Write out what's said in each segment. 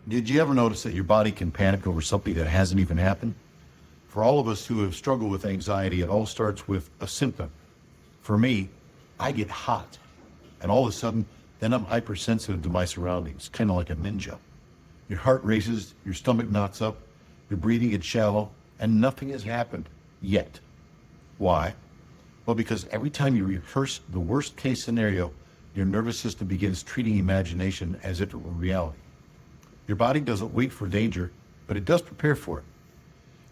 Did you ever notice that your body can panic over something that hasn't even happened? For all of us who have struggled with anxiety, it all starts with a symptom. For me, I get hot, and all of a sudden, then I'm hypersensitive to my surroundings, kind of like a ninja. Your heart races, your stomach knots up, your breathing gets shallow, and nothing has happened yet. Why? Well, because every time you rehearse the worst case scenario, your nervous system begins treating imagination as if it were reality. Your body doesn't wait for danger, but it does prepare for it.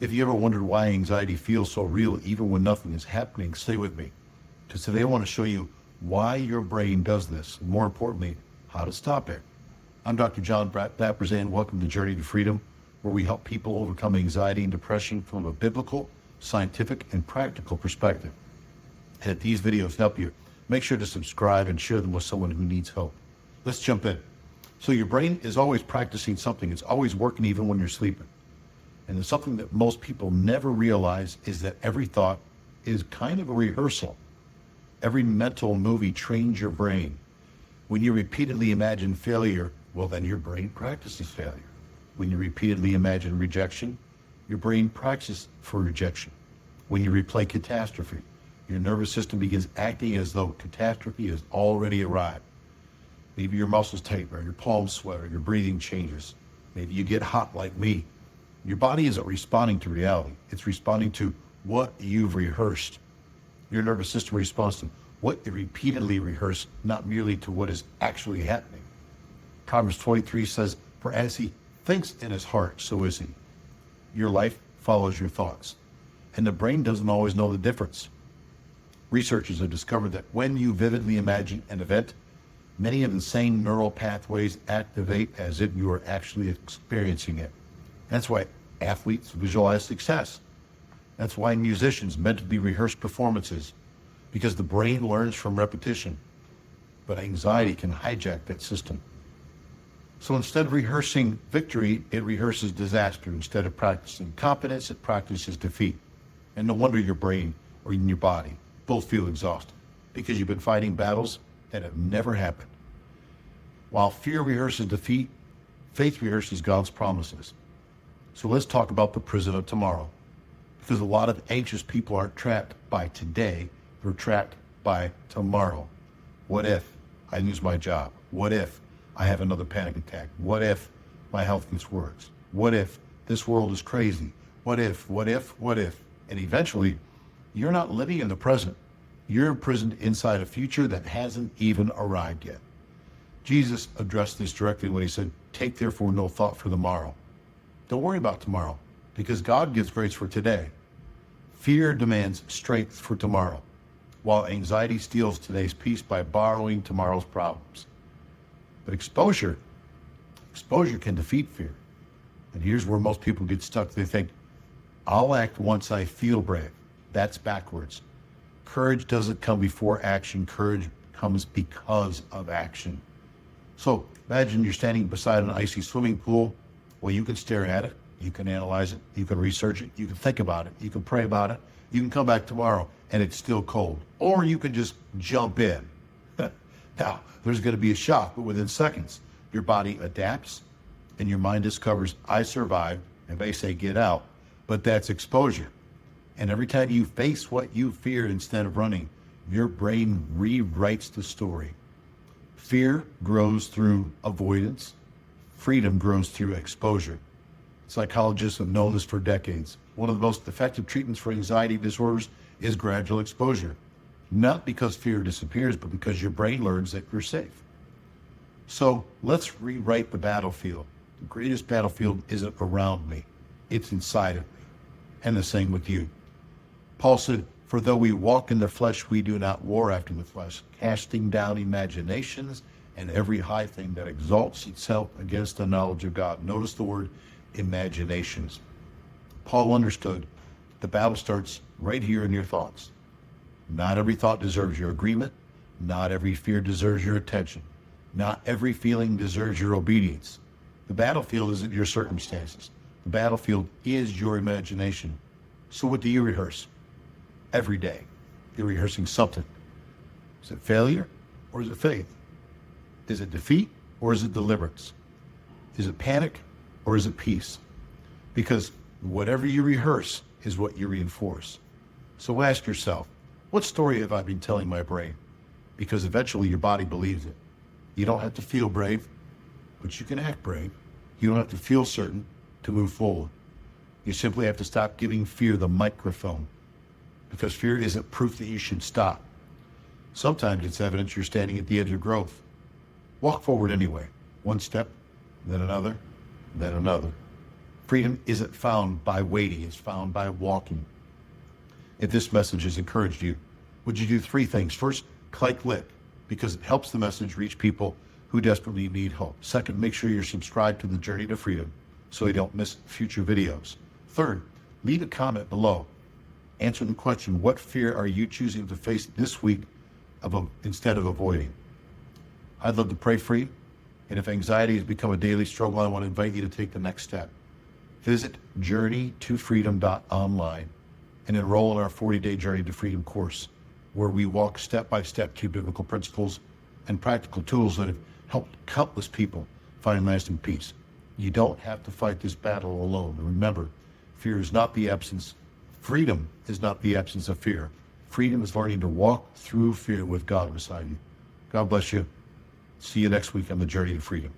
If you ever wondered why anxiety feels so real even when nothing is happening, stay with me. Because today I want to show you why your brain does this, and more importantly, how to stop it. I'm Dr. John Bapperzan. Welcome to Journey to Freedom, where we help people overcome anxiety and depression from a biblical, scientific, and practical perspective. And if these videos help you, make sure to subscribe and share them with someone who needs help. Let's jump in. So your brain is always practicing something. It's always working even when you're sleeping. And there's something that most people never realize is that every thought is kind of a rehearsal. Every mental movie trains your brain. When you repeatedly imagine failure, well, then your brain practices failure. When you repeatedly imagine rejection, your brain practices for rejection. When you replay catastrophe, your nervous system begins acting as though catastrophe has already arrived. Maybe your muscles tighten, or your palms sweat, or your breathing changes. Maybe you get hot like me. Your body isn't responding to reality. It's responding to what you've rehearsed. Your nervous system responds to what you repeatedly rehearse, not merely to what is actually happening. Proverbs 23 says, "For as he thinks in his heart, so is he." Your life follows your thoughts, and the brain doesn't always know the difference. Researchers have discovered that when you vividly imagine an event, many of the same neural pathways activate as if you are actually experiencing it. That's why athletes visualize success. That's why musicians mentally rehearse performances, because the brain learns from repetition. But anxiety can hijack that system. So instead of rehearsing victory, it rehearses disaster. Instead of practicing confidence, it practices defeat. And no wonder your brain or even your body both feel exhausted, because you've been fighting battles that have never happened. While fear rehearses defeat, faith rehearses God's promises. So let's talk about the prison of tomorrow. Because a lot of anxious people aren't trapped by today, they're trapped by tomorrow. What if I lose my job? What if I have another panic attack? What if my health gets worse? What if this world is crazy? What if? And eventually, you're not living in the present. You're imprisoned inside a future that hasn't even arrived yet. Jesus addressed this directly when he said, "Take therefore no thought for the morrow." Don't worry about tomorrow, because God gives grace for today. Fear demands strength for tomorrow, while anxiety steals today's peace by borrowing tomorrow's problems. But exposure can defeat fear. And here's where most people get stuck. They think, I'll act once I feel brave. That's backwards. Courage doesn't come before action. Courage comes because of action. So imagine you're standing beside an icy swimming pool. Well, you can stare at it. You can analyze it. You can research it. You can think about it. You can pray about it. You can come back tomorrow and it's still cold. Or you can just jump in. Now, there's going to be a shock, but within seconds, your body adapts and your mind discovers, I survived, and they say get out. But that's exposure. And every time you face what you feared instead of running, your brain rewrites the story. Fear grows through avoidance. Freedom grows through exposure. Psychologists have known this for decades. One of the most effective treatments for anxiety disorders is gradual exposure. Not because fear disappears, but because your brain learns that you're safe. So let's rewrite the battlefield. The greatest battlefield isn't around me. It's inside of me. And the same with you. Paul said, "For though we walk in the flesh, we do not war after the flesh, casting down imaginations and every high thing that exalts itself against the knowledge of God." Notice the word imaginations. Paul understood the battle starts right here in your thoughts. Not every thought deserves your agreement. Not every fear deserves your attention. Not every feeling deserves your obedience. The battlefield isn't your circumstances. The battlefield is your imagination. So what do you rehearse? Every day, you're rehearsing something. Is it failure or is it faith? Is it defeat or is it deliverance? Is it panic or is it peace? Because whatever you rehearse is what you reinforce. So ask yourself, what story have I been telling my brain? Because eventually your body believes it. You don't have to feel brave, but you can act brave. You don't have to feel certain to move forward. You simply have to stop giving fear the microphone, because fear isn't proof that you should stop. Sometimes it's evidence you're standing at the edge of growth. Walk forward anyway, one step, then another, then another. Freedom isn't found by waiting, it's found by walking. If this message has encouraged you, would you do 3 things? First, click, because it helps the message reach people who desperately need hope. Second, make sure you're subscribed to the Journey to Freedom so you don't miss future videos. Third, leave a comment below. Answer the question, what fear are you choosing to face this week instead of avoiding? I'd love to pray for you. And if anxiety has become a daily struggle, I want to invite you to take the next step. Visit journeytofreedom.online and enroll in our 40-day Journey to Freedom course, where we walk step by step through biblical principles and practical tools that have helped countless people find lasting peace. You don't have to fight this battle alone. Remember, fear is not the absence. Freedom is not the absence of fear. Freedom is learning to walk through fear with God beside you. God bless you. See you next week on the Journey to Freedom.